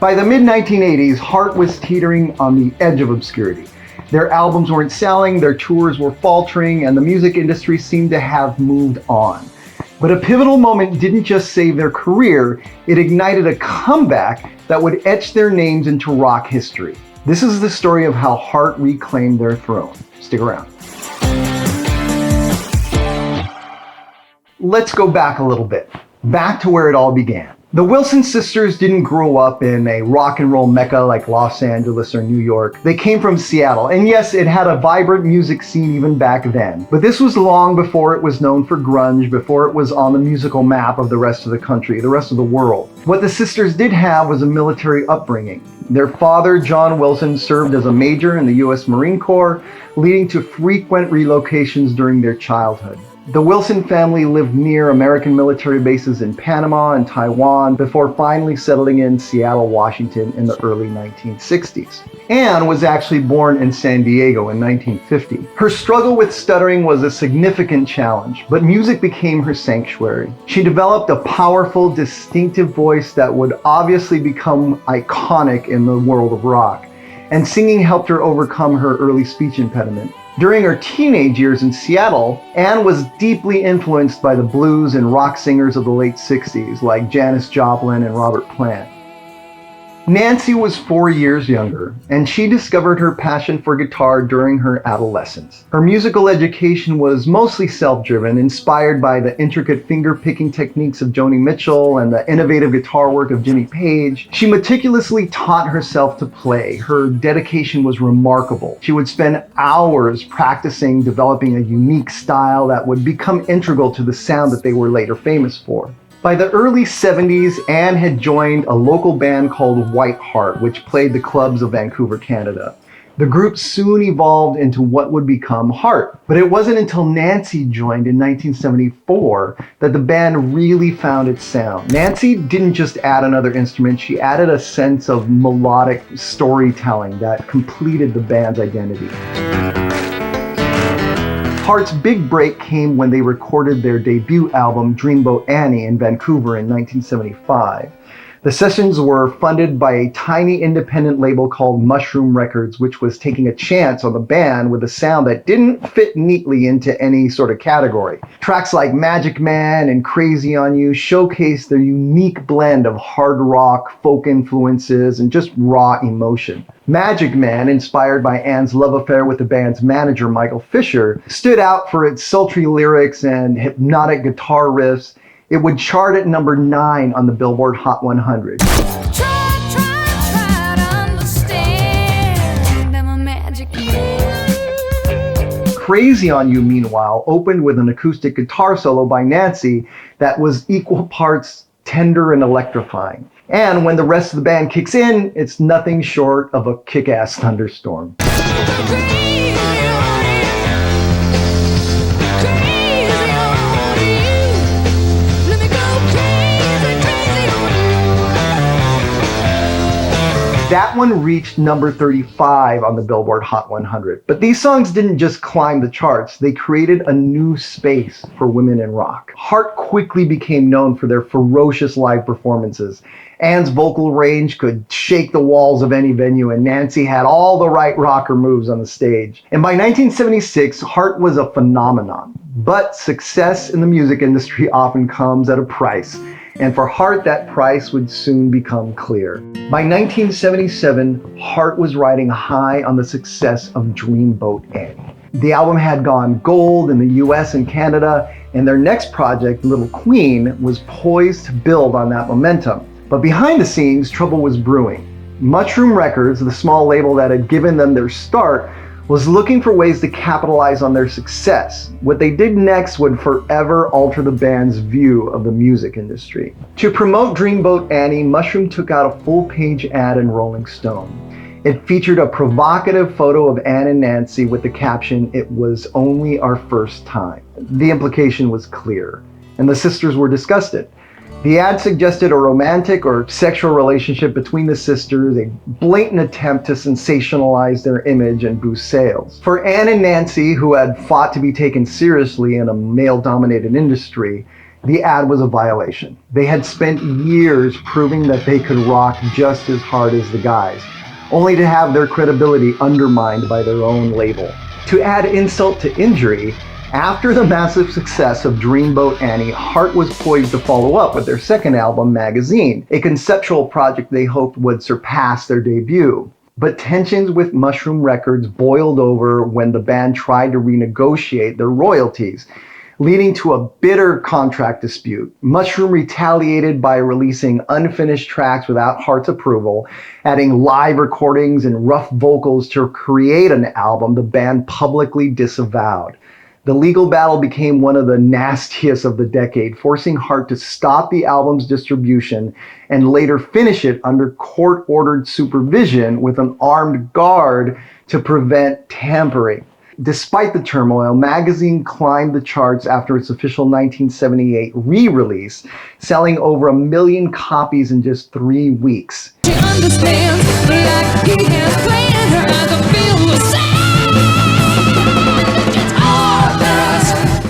By the mid-1980s, Heart was teetering on the edge of obscurity. Their albums weren't selling, their tours were faltering, and the music industry seemed to have moved on. But a pivotal moment didn't just save their career, it ignited a comeback that would etch their names into rock history. This is the story of how Heart reclaimed their throne. Stick around. Let's go back a little bit, back to where it all began. The Wilson sisters didn't grow up in a rock and roll mecca like Los Angeles or New York. They came from Seattle, and yes, it had a vibrant music scene even back then. But this was long before it was known for grunge, before it was on the musical map of the rest of the country, the rest of the world. What the sisters did have was a military upbringing. Their father, John Wilson, served as a major in the U.S. Marine Corps, leading to frequent relocations during their childhood. The Wilson family lived near American military bases in Panama and Taiwan before finally settling in Seattle, Washington in the early 1960s. Anne was actually born in San Diego in 1950. Her struggle with stuttering was a significant challenge, but music became her sanctuary. She developed a powerful, distinctive voice that would obviously become iconic in the world of rock, and singing helped her overcome her early speech impediment. During her teenage years in Seattle, Anne was deeply influenced by the blues and rock singers of the late 60s, like Janis Joplin and Robert Plant. Nancy was 4 years younger, and she discovered her passion for guitar during her adolescence. Her musical education was mostly self-driven, inspired by the intricate finger-picking techniques of Joni Mitchell and the innovative guitar work of Jimmy Page. She meticulously taught herself to play. Her dedication was remarkable. She would spend hours practicing, developing a unique style that would become integral to the sound that they were later famous for. By the early 70s, Anne had joined a local band called White Heart, which played the clubs of Vancouver, Canada. The group soon evolved into what would become Heart, but it wasn't until Nancy joined in 1974 that the band really found its sound. Nancy didn't just add another instrument, she added a sense of melodic storytelling that completed the band's identity. Heart's big break came when they recorded their debut album, Dreamboat Annie, in Vancouver in 1975. The sessions were funded by a tiny independent label called Mushroom Records, which was taking a chance on the band with a sound that didn't fit neatly into any sort of category. Tracks like Magic Man and Crazy on You showcased their unique blend of hard rock, folk influences, and just raw emotion. Magic Man, inspired by Anne's love affair with the band's manager, Michael Fisher, stood out for its sultry lyrics and hypnotic guitar riffs. It would chart at number 9 on the Billboard Hot 100. Crazy on You, meanwhile, opened with an acoustic guitar solo by Nancy that was equal parts tender and electrifying. And when the rest of the band kicks in, it's nothing short of a kick-ass thunderstorm. That one reached number 35 on the Billboard Hot 100. But these songs didn't just climb the charts, they created a new space for women in rock. Heart quickly became known for their ferocious live performances. Anne's vocal range could shake the walls of any venue, and Nancy had all the right rocker moves on the stage. And by 1976, Heart was a phenomenon. But success in the music industry often comes at a price. And for Heart, that price would soon become clear. By 1977, Heart was riding high on the success of Dreamboat Annie. The album had gone gold in the US and Canada, and their next project, Little Queen, was poised to build on that momentum. But behind the scenes, trouble was brewing. Mushroom Records, the small label that had given them their start, was looking for ways to capitalize on their success. What they did next would forever alter the band's view of the music industry. To promote Dreamboat Annie, Mushroom took out a full-page ad in Rolling Stone. It featured a provocative photo of Anne and Nancy with the caption, "It was only our first time." The implication was clear, and the sisters were disgusted. The ad suggested a romantic or sexual relationship between the sisters, a blatant attempt to sensationalize their image and boost sales. For Anne and Nancy, who had fought to be taken seriously in a male-dominated industry, The ad was a violation. They had spent years proving that they could rock just as hard as the guys, only to have their credibility undermined by their own label. To add insult to injury, after the massive success of Dreamboat Annie, Heart was poised to follow up with their second album, Magazine, a conceptual project they hoped would surpass their debut. But tensions with Mushroom Records boiled over when the band tried to renegotiate their royalties, leading to a bitter contract dispute. Mushroom retaliated by releasing unfinished tracks without Heart's approval, adding live recordings and rough vocals to create an album the band publicly disavowed. The legal battle became one of the nastiest of the decade, forcing Heart to stop the album's distribution and later finish it under court-ordered supervision with an armed guard to prevent tampering. Despite the turmoil, Magazine climbed the charts after its official 1978 re-release, selling over 1 million copies in just 3 weeks. She understands, like he can't plan her to feel the same.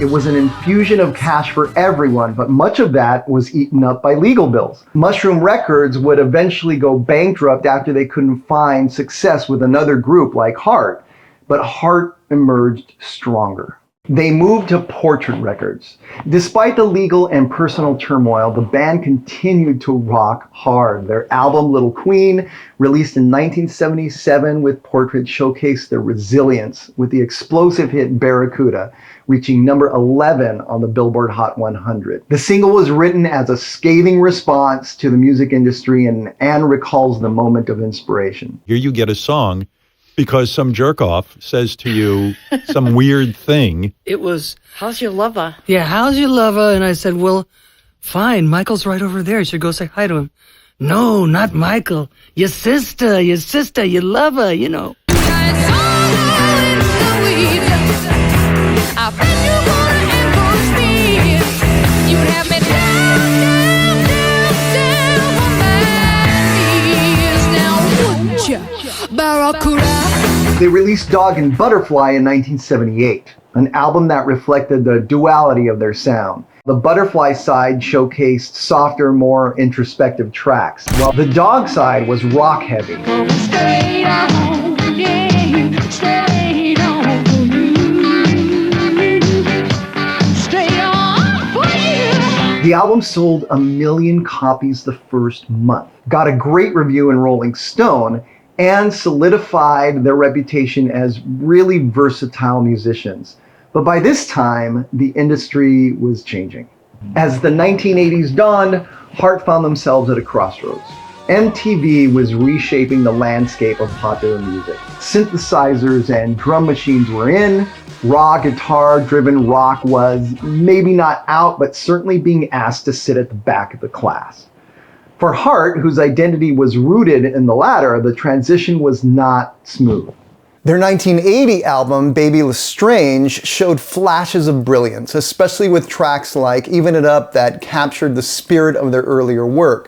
It was an infusion of cash for everyone, but much of that was eaten up by legal bills. Mushroom Records would eventually go bankrupt after they couldn't find success with another group like Heart, but Heart emerged stronger. They moved to Portrait Records. Despite the legal and personal turmoil, the band continued to rock hard. Their album Little Queen, released in 1977 with Portrait, showcased their resilience with the explosive hit Barracuda, reaching number 11 on the Billboard Hot 100. The single was written as a scathing response to the music industry, and Anne recalls the moment of inspiration. Here you get a song because some jerk-off says to you some weird thing. It was, how's your lover? Yeah, how's your lover? And I said, well, fine, Michael's right over there. You should go say hi to him. No, not Michael. Your sister, your lover, you know. They released Dog and Butterfly in 1978, an album that reflected the duality of their sound. The Butterfly side showcased softer, more introspective tracks, while the Dog side was rock heavy. Straight on, yeah, straight on for you. Straight on for you. The album sold 1 million copies the first month, got a great review in Rolling Stone, and solidified their reputation as really versatile musicians. But by this time, the industry was changing. As the 1980s dawned, Heart found themselves at a crossroads. MTV was reshaping the landscape of popular music. Synthesizers and drum machines were in. Raw guitar-driven rock was maybe not out, but certainly being asked to sit at the back of the class. For Heart, whose identity was rooted in the latter, the transition was not smooth. Their 1980 album, Baby Lestrange, showed flashes of brilliance, especially with tracks like Even It Up that captured the spirit of their earlier work.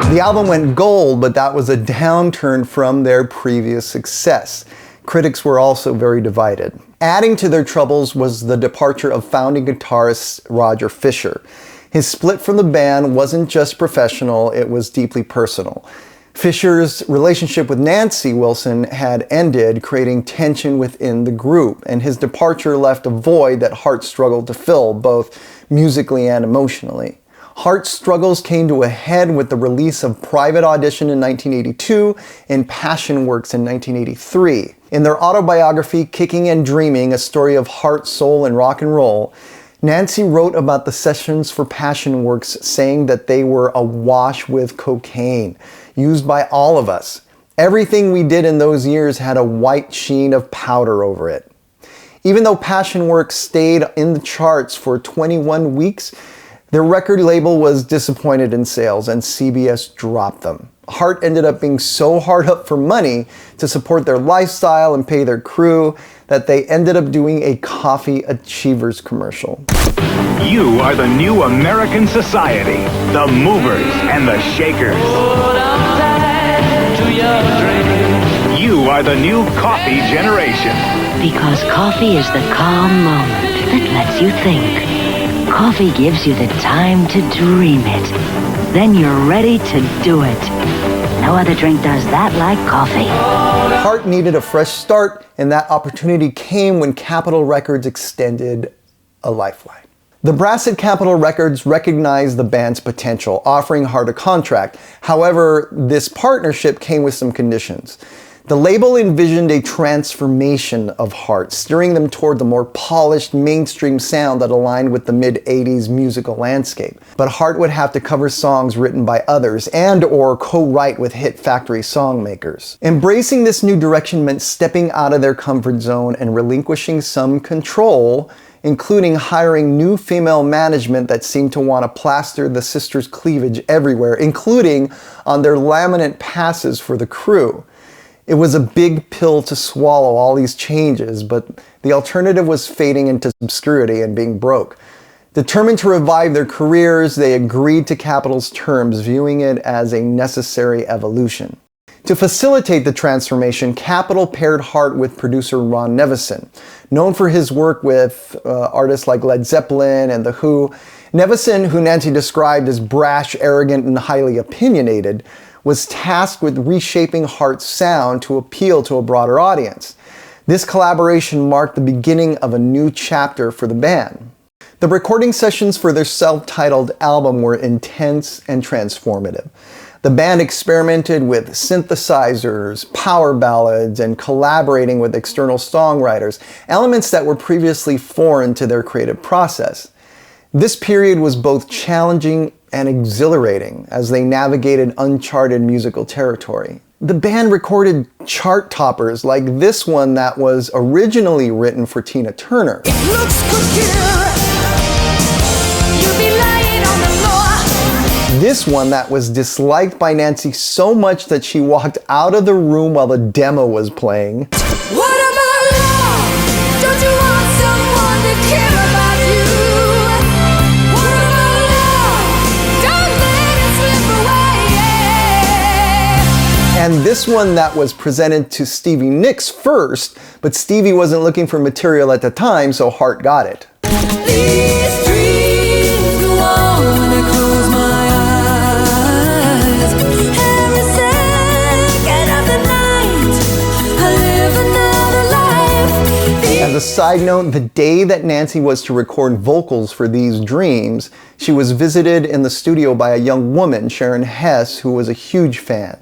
The album went gold, but that was a downturn from their previous success. Critics were also very divided. Adding to their troubles was the departure of founding guitarist Roger Fisher. His split from the band wasn't just professional, it was deeply personal. Fisher's relationship with Nancy Wilson had ended, creating tension within the group, and his departure left a void that Heart struggled to fill, both musically and emotionally. Heart's struggles came to a head with the release of Private Audition in 1982 and Passion Works in 1983. In their autobiography, Kicking and Dreaming, a story of heart, soul, and rock and roll, Nancy wrote about the sessions for Passion Works, saying that they were awash with cocaine, used by all of us. Everything we did in those years had a white sheen of powder over it. Even though Passion Works stayed in the charts for 21 weeks, their record label was disappointed in sales and CBS dropped them. Heart ended up being so hard up for money to support their lifestyle and pay their crew that they ended up doing a Coffee Achievers commercial. You are the new American society, the movers and the shakers. You are the new coffee generation. Because coffee is the calm moment that lets you think. Coffee gives you the time to dream it. Then you're ready to do it. No other drink does that like coffee. Hart needed a fresh start, and that opportunity came when Capitol Records extended a lifeline. The brass at Capitol Records recognized the band's potential, offering Hart a contract. However, this partnership came with some conditions. The label envisioned a transformation of Hart, steering them toward the more polished mainstream sound that aligned with the mid-'80s musical landscape. But Hart would have to cover songs written by others and/or co-write with hit factory songmakers. Embracing this new direction meant stepping out of their comfort zone and relinquishing some control, including hiring new female management that seemed to want to plaster the sisters' cleavage everywhere, including on their laminate passes for the crew. It was a big pill to swallow, all these changes, but the alternative was fading into obscurity and being broke. Determined to revive their careers, they agreed to Capitol's terms, viewing it as a necessary evolution. To facilitate the transformation, Capitol paired Hart with producer Ron Nevison. Known for his work with artists like Led Zeppelin and The Who, Nevison, who Nancy described as brash, arrogant, and highly opinionated, was tasked with reshaping Hart's sound to appeal to a broader audience. This collaboration marked the beginning of a new chapter for the band. The recording sessions for their self-titled album were intense and transformative. The band experimented with synthesizers, power ballads, and collaborating with external songwriters, elements that were previously foreign to their creative process. This period was both challenging and exhilarating as they navigated uncharted musical territory. The band recorded chart toppers like this one that was originally written for Tina Turner. It looks good here. You'll be lying on the floor. This one that was disliked by Nancy so much that she walked out of the room while the demo was playing. What about love? Don't you want someone to care about you? What about love? Don't let it slip away. And this one that was presented to Stevie Nicks first, but Stevie wasn't looking for material at the time, so Hart got it. These dreams go on when I close my eyes. Every second of the night, I live another life. As a side note, the day that Nancy was to record vocals for These Dreams, she was visited in the studio by a young woman, Sharon Hess, who was a huge fan.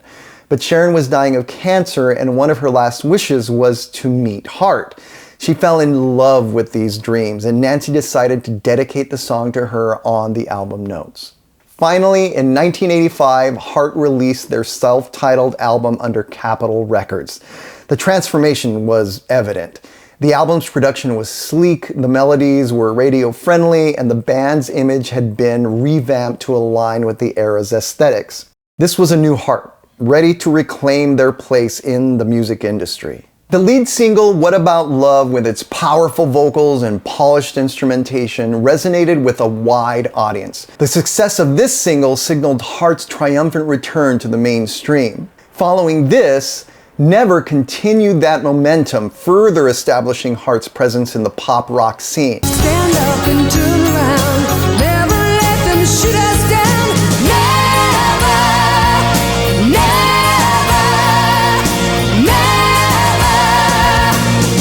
But Sharon was dying of cancer, and one of her last wishes was to meet Hart. She fell in love with These Dreams, and Nancy decided to dedicate the song to her on the album notes. Finally, in 1985, Hart released their self-titled album under Capitol Records. The transformation was evident. The album's production was sleek, the melodies were radio-friendly, and the band's image had been revamped to align with the era's aesthetics. This was a new Hart, ready to reclaim their place in the music industry. The lead single, What About Love, with its powerful vocals and polished instrumentation, resonated with a wide audience. The success of this single signaled Hart's triumphant return to the mainstream. Following this, Never continued that momentum, further establishing Hart's presence in the pop rock scene. Stand up and turn around. Never let them shoot us down. Never,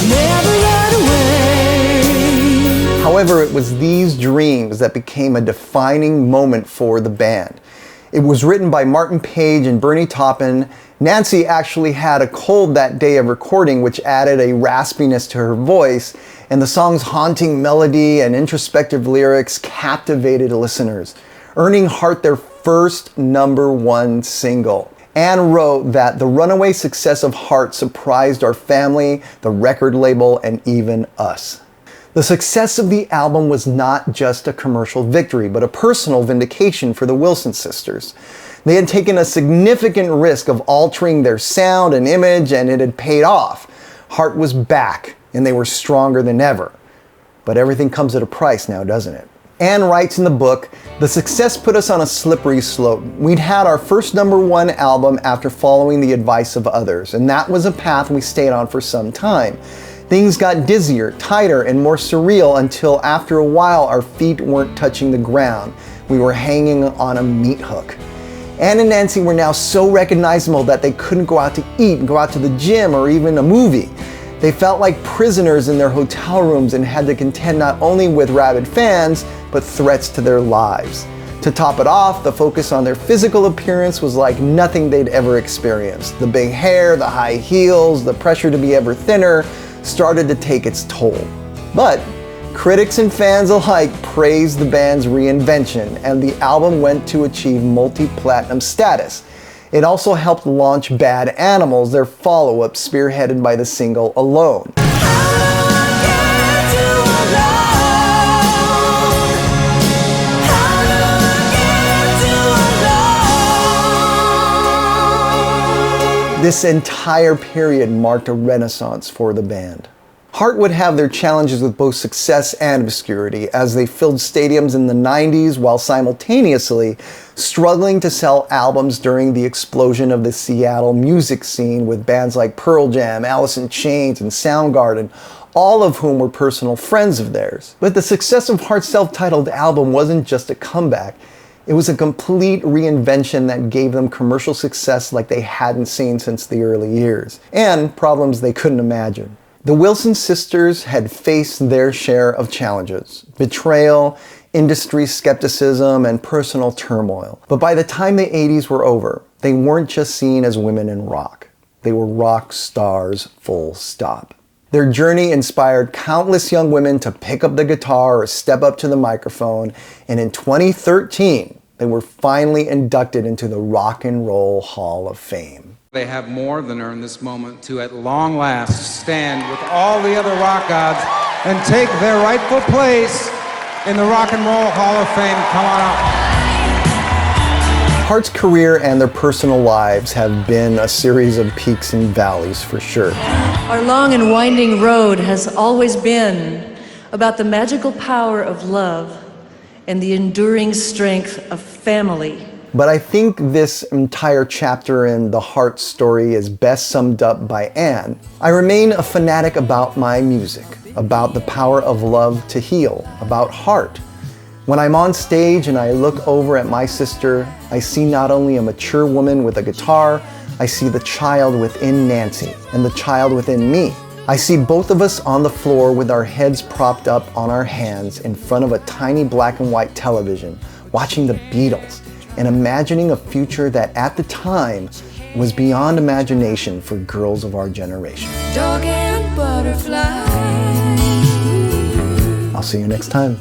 never run away. However, it was These Dreams that became a defining moment for the band. It was written by Martin Page and Bernie Taupin. Nancy actually had a cold that day of recording, which added a raspiness to her voice, and the song's haunting melody and introspective lyrics captivated listeners, earning Hart their first #1 single. Anne wrote that the runaway success of Hart surprised our family, the record label, and even us. The success of the album was not just a commercial victory, but a personal vindication for the Wilson sisters. They had taken a significant risk of altering their sound and image, and it had paid off. Hart was back, and they were stronger than ever. But everything comes at a price now, doesn't it? Anne writes in the book, "The success put us on a slippery slope. We'd had our first #1 album after following the advice of others, and that was a path we stayed on for some time. Things got dizzier, tighter, and more surreal until after a while our feet weren't touching the ground. We were hanging on a meat hook." Anne and Nancy were now so recognizable that they couldn't go out to eat, go out to the gym, or even a movie. They felt like prisoners in their hotel rooms and had to contend not only with rabid fans, but threats to their lives. To top it off, the focus on their physical appearance was like nothing they'd ever experienced. The big hair, the high heels, the pressure to be ever thinner started to take its toll. But critics and fans alike praised the band's reinvention, and the album went to achieve multi-platinum status. It also helped launch Bad Animals, their follow-up, spearheaded by the single Alone. This entire period marked a renaissance for the band. Heart would have their challenges with both success and obscurity, as they filled stadiums in the 90s while simultaneously struggling to sell albums during the explosion of the Seattle music scene with bands like Pearl Jam, Alice in Chains, and Soundgarden, all of whom were personal friends of theirs. But the success of Heart's self-titled album wasn't just a comeback. It was a complete reinvention that gave them commercial success like they hadn't seen since the early years, and problems they couldn't imagine. The Wilson sisters had faced their share of challenges: betrayal, industry skepticism, and personal turmoil. But by the time the 80s were over, they weren't just seen as women in rock. They were rock stars, full stop. Their journey inspired countless young women to pick up the guitar or step up to the microphone, and in 2013, they were finally inducted into the Rock and Roll Hall of Fame. They have more than earned this moment to at long last stand with all the other rock gods and take their rightful place in the Rock and Roll Hall of Fame. Come on up. Heart's career and their personal lives have been a series of peaks and valleys for sure. Our long and winding road has always been about the magical power of love and the enduring strength of family. But I think this entire chapter in the Heart story is best summed up by Anne. "I remain a fanatic about my music, about the power of love to heal, about heart. When I'm on stage and I look over at my sister, I see not only a mature woman with a guitar, I see the child within Nancy and the child within me. I see both of us on the floor with our heads propped up on our hands in front of a tiny black and white television, watching the Beatles, and imagining a future that at the time was beyond imagination for girls of our generation." Dog and butterfly. I'll see you next time.